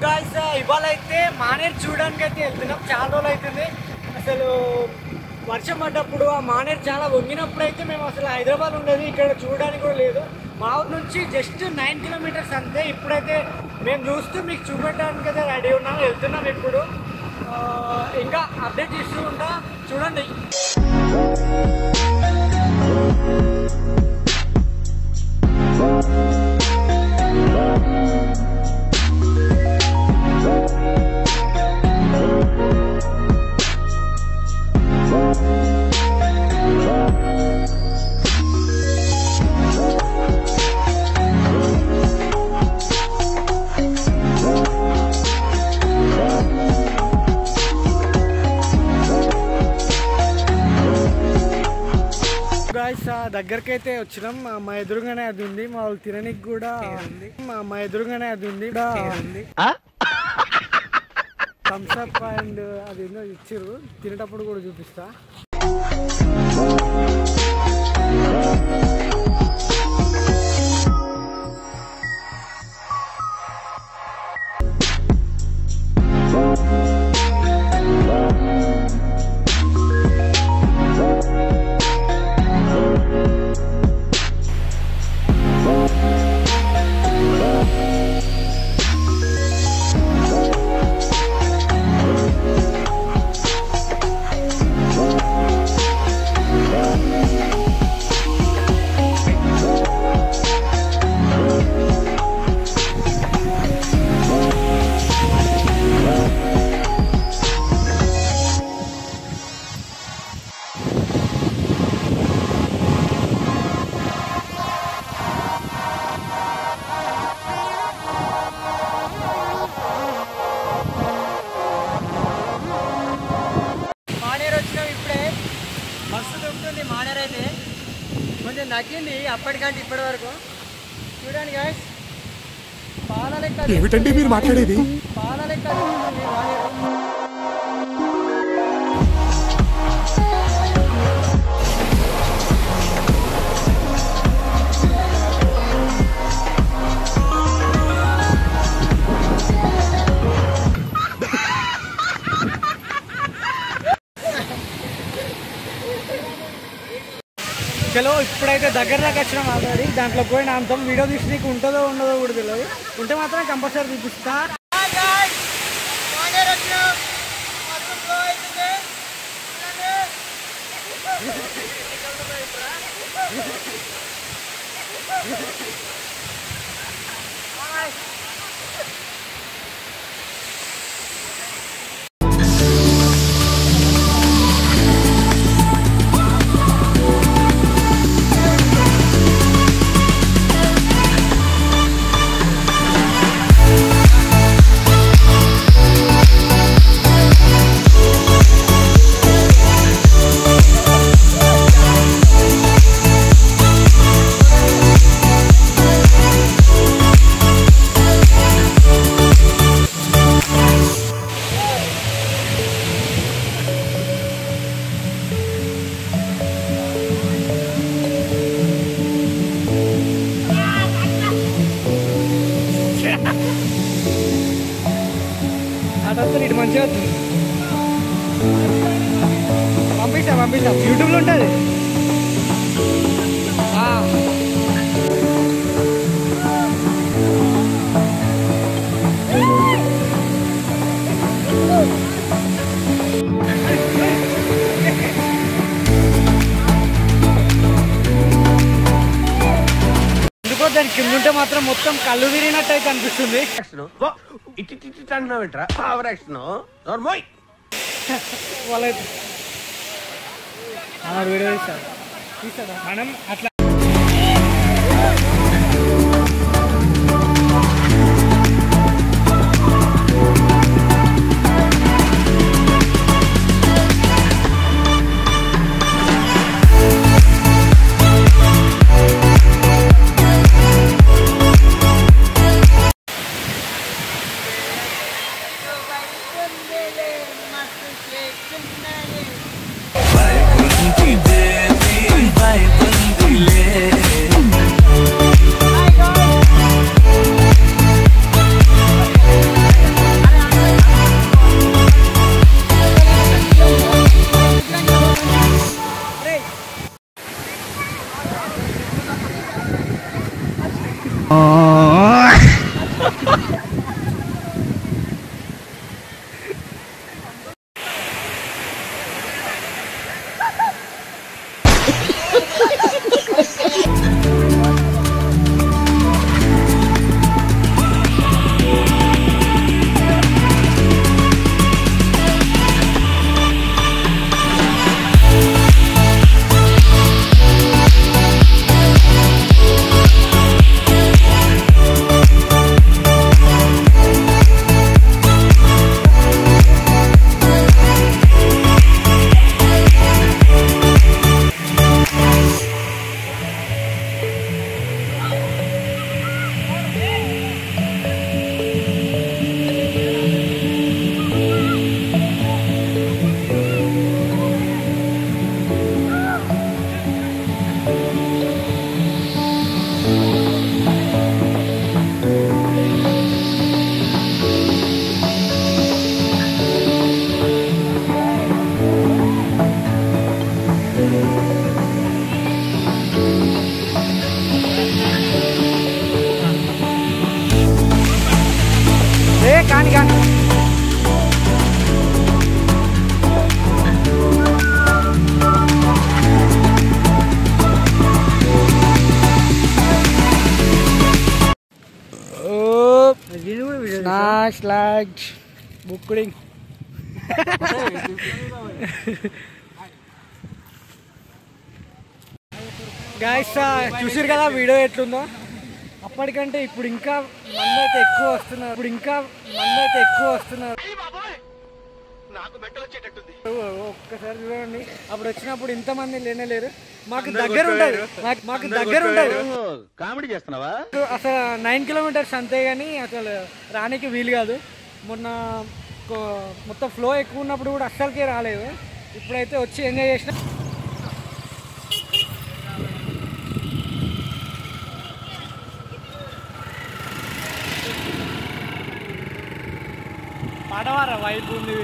Guys ఇవాళ అయితే మానేరు చూడడానికి అయితే వెళ్తున్నాం. చాలా రోజులు అవుతుంది. అసలు వర్షం పడ్డప్పుడు ఆ మానేరు చాలా వంగినప్పుడు అయితే మేము అసలు హైదరాబాద్ ఉండేది, ఇక్కడ చూడడానికి కూడా లేదు. మా ఊరు నుంచి జస్ట్ 9 కిలోమీటర్స్ అంతే. ఇప్పుడైతే మేము చూస్తూ మీకు చూపెట్టడానికి అయితే రెడీ ఉన్నాం, వెళ్తున్నాం. ఇప్పుడు ఇంకా అప్డేట్ ఇస్తూ ఉంటా, చూడండి. దగ్గరికి అయితే వచ్చినాం. మా ఎదురుగానే అది ఉంది, మా వాళ్ళు తినడానికి కూడా ఉంది. మా ఎదురుగానే అది ఉంది థమ్స్ అప్ అండ్ అది ఏందో ఇచ్చిర్రు, తినేటప్పుడు కూడా చూపిస్తా. మానేరు అయితే కొంచెం నగ్గింది అప్పటికంటే ఇప్పటి వరకు. చూడండి గాయ్స్, పాల లెక్క ఏమిటండి మీరు మాట్లాడేది, పాల లెక్క మానేరు. చలో ఇప్పుడైతే దగ్గర దాకా వచ్చినాం ఆల్రెడీ. దాంట్లో పోయిన అంతం వీడియో తీసి నీకు ఉంటుందో ఉండదో కూడా తెలియదు, ఉంటే మాత్రం కంపల్సరీ చూపిస్తా. అటు ఇటు మంచిగా వస్తుంది. పంపిస్తాం యూట్యూబ్లో ఉంటుంది. దాని కింద ఉంటే మాత్రం మొత్తం కళ్ళు తిరిగినట్టు అయితే అనిపిస్తుంది. వాళ్ళైతే వీడియో తీస్తారా మనం అట్లా. Bye, నాష్ లాగ్ బుక్డింగ్ గాయస్ చూసారు కదా వీడియో ఎట్లుందో. అప్పటికంటే ఇప్పుడు ఇంకా మంది అయితే ఎక్కువ వస్తున్నారు. ఒక్కసారి చూడండి, అప్పుడు వచ్చినప్పుడు ఇంతమంది లేనేలేరు. మాకు దగ్గర ఉంటుంది కామెడీ చేస్తున్నావా? అసలు 9 కిలోమీటర్స్ అంతే, కానీ అసలు రానికి వీలు కాదు. మొన్న మొత్తం ఫ్లో ఎక్కువ ఉన్నప్పుడు కూడా అస్సలకే రాలేదు. ఇప్పుడైతే వచ్చి ఎంజాయ్ చేసిన. పాడవారా వైపు ఉంది.